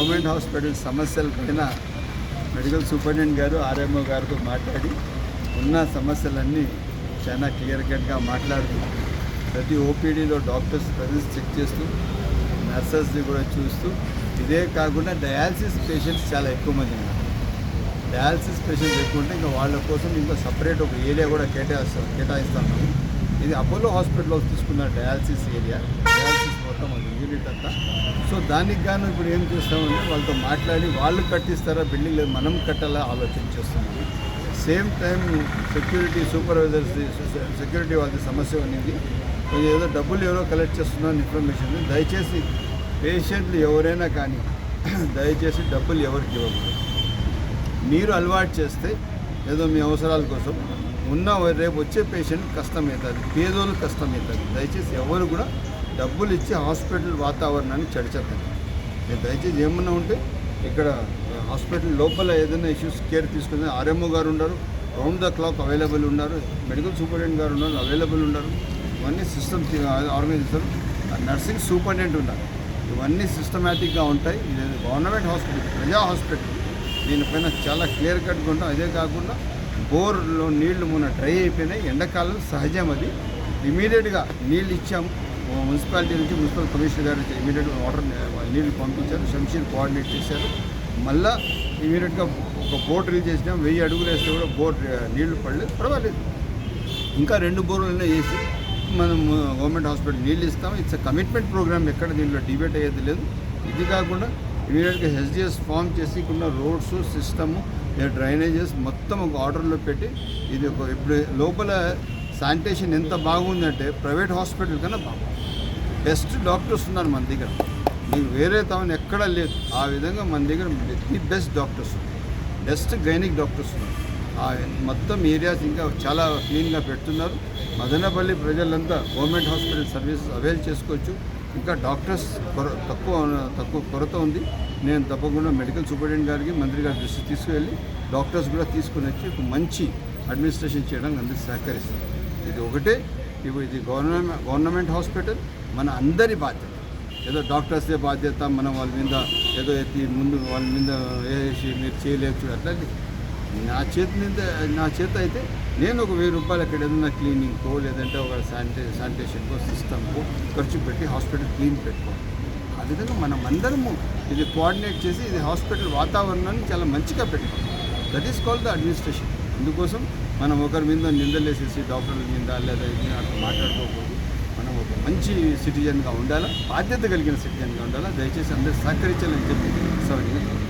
Government hospital సమస్యలపైన medical superintendent గారు RMO గారితో మాట్లాడి ఉన్న సమస్యలన్నీ చాలా క్లియర్ కట్గా మాట్లాడుతూ ప్రతి ఓపీడీలో డాక్టర్స్ ప్రజెన్స్ చెక్ చేస్తూ నర్సెస్ని కూడా చూస్తూ ఇదే కాకుండా డయాలసిస్ పేషెంట్స్ చాలా ఎక్కువ మంది ఉన్నారు. డయాలసిస్ పేషెంట్స్ ఎక్కువ ఉంటే ఇంకా వాళ్ళ కోసం ఇంకా సపరేట్ ఒక ఏరియా కూడా కేటాయిస్తాము. ఇది అపోలో హాస్పిటల్లో తీసుకున్న డయాలసిస్ ఏరియా, డయాలసిస్ మొత్తం అది యూనిట్ అంతా. సో దానికి గాను ఇప్పుడు ఏం చేస్తామంటే వాళ్ళతో మాట్లాడి వాళ్ళు కట్టిస్తారా బిల్డింగ్ లేదు మనం కట్టాలా ఆలోచన చేస్తున్నాము. Same time security supervisors security వాళ్ళది సమస్య ఉన్నది. కొంచెం ఏదో డబ్బులు ఎవరో కలెక్ట్ చేస్తున్నారని ఇన్ఫర్మేషన్. దయచేసి పేషెంట్లు ఎవరైనా కానీ దయచేసి డబ్బులు ఎవరికి ఇవ్వకూడదు. మీరు అలవాటు చేస్తే ఏదో మీ అవసరాల కోసం ఉన్న రేపు వచ్చే పేషెంట్ కష్టమవుతుంది, పేదోళ్ళు కష్టమవుతుంది. దయచేసి ఎవరు కూడా డబ్బులు ఇచ్చి హాస్పిటల్ వాతావరణాన్ని చెడచెత్తండి. మీరు దయచేసి ఏమన్నా ఉంటే ఇక్కడ హాస్పిటల్ లోపల ఏదైనా ఇష్యూస్ కేర్ తీసుకుని ఆర్ఎంఓ గారు ఉన్నారు, రౌండ్ ద క్లాక్ అవైలబుల్ ఉన్నారు, మెడికల్ సూపరింటెండెంట్ గారు ఉన్నారు, అవైలబుల్ ఉన్నారు. ఇవన్నీ సిస్టమ్ ఆర్గనైజ్ చేస్తారు. నర్సింగ్ సూపరింటెండెంట్ ఉన్నారు. ఇవన్నీ సిస్టమేటిక్గా ఉంటాయి. ఇది గవర్నమెంట్ హాస్పిటల్, ప్రజా హాస్పిటల్. దీనిపైన చాలా క్లియర్ కట్గా ఉంటాం. అదే కాకుండా బోర్లో నీళ్లు మొన్న డ్రై అయిపోయినాయి. ఎండాకాలం సహజం అది. ఇమీడియట్గా నీళ్ళు ఇచ్చాము. మున్సిపాలిటీ నుంచి మున్సిపల్ కమిషనర్ గారు ఇమీడియట్గా వాటర్ నీళ్ళు పంపించారు. శంషీర్ కోఆర్డినేట్ చేశారు. మళ్ళీ ఇమీడియట్గా ఒక బోట్ రిలీజ్ చేసినాం. 1000 అడుగులు వేస్తే కూడా బోట్ నీళ్లు పడలేదు, పర్వాలేదు. ఇంకా 2 బోర్లైనా వేసి మనం గవర్నమెంట్ హాస్పిటల్ నీళ్ళు ఇస్తాం. ఇట్స్ కమిట్మెంట్ ప్రోగ్రామ్, ఎక్కడ దీంట్లో డిబేట్ అయ్యేది లేదు. ఇది కాకుండా ఇమీడియట్గా హెచ్డిఎస్ ఫామ్ చేసి ఇక్కడ రోడ్స్ సిస్టము డ్రైనేజెస్ మొత్తం ఒక ఆర్డర్లో పెట్టి ఇది ఒక ఇప్పుడు లోపల శానిటేషన్ ఎంత బాగుందంటే ప్రైవేట్ హాస్పిటల్ కన్నా బాగుంది. బెస్ట్ డాక్టర్స్ ఉన్నారు మన దగ్గర. మీకు వేరే తమని ఎక్కడా లేదు. ఆ విధంగా మన దగ్గర ది బెస్ట్ డాక్టర్స్ ఉన్నారు, బెస్ట్ గైనిక్ డాక్టర్స్ ఉన్నారు. మొత్తం ఏరియాస్ ఇంకా చాలా క్లీన్గా పెడుతున్నారు. మదనపల్లి ప్రజలంతా గవర్నమెంట్ హాస్పిటల్ సర్వీసెస్ అవైల్ చేసుకోవచ్చు. ఇంకా డాక్టర్స్ తక్కువ కొరత ఉంది. నేను తప్పకుండా మెడికల్ సూపరింటెండెంట్ గారికి మంత్రి గారి దృష్టి తీసుకువెళ్ళి డాక్టర్స్ కూడా తీసుకుని వచ్చి ఒక మంచి అడ్మినిస్ట్రేషన్ చేయడానికి అందరూ సహకరిస్తారు. ఇది ఒకటే. ఇప్పుడు ఇది గవర్నమెంట్ హాస్పిటల్ మన అందరి బాధ్యత. ఏదో డాక్టర్సే బాధ్యత, మనం వాళ్ళ మీద ఏదో ఎత్తి ముందు వాళ్ళ మీద వేసి మీరు చేయలేచ్చు అట్లాంటి నా చేత అయితే నేను ఒక 1000 రూపాయలు అక్కడ ఏదైనా క్లీనింగ్కో లేదంటే ఒక శానిటేషన్కో సిస్టమ్కో ఖర్చు పెట్టి హాస్పిటల్ క్లీన్ పెట్టుకోవాలి. ఆ విధంగా మనం అందరము ఇది కోఆర్డినేట్ చేసి ఇది హాస్పిటల్ వాతావరణాన్ని చాలా మంచిగా పెట్టుకోవాలి. That is called the administration. అందుకోసం మనం ఒకరి మీద నిందలేసేసి డాక్టర్ల మీద లేదా ఇది అట్లా మాట్లాడుకోకూడదు. మనం ఒక మంచి సిటిజన్గా ఉండాలా, బాధ్యత కలిగిన సిటిజన్గా ఉండాలా. దయచేసి అందరూ సహకరించాలని చెప్పి సవరించాలి.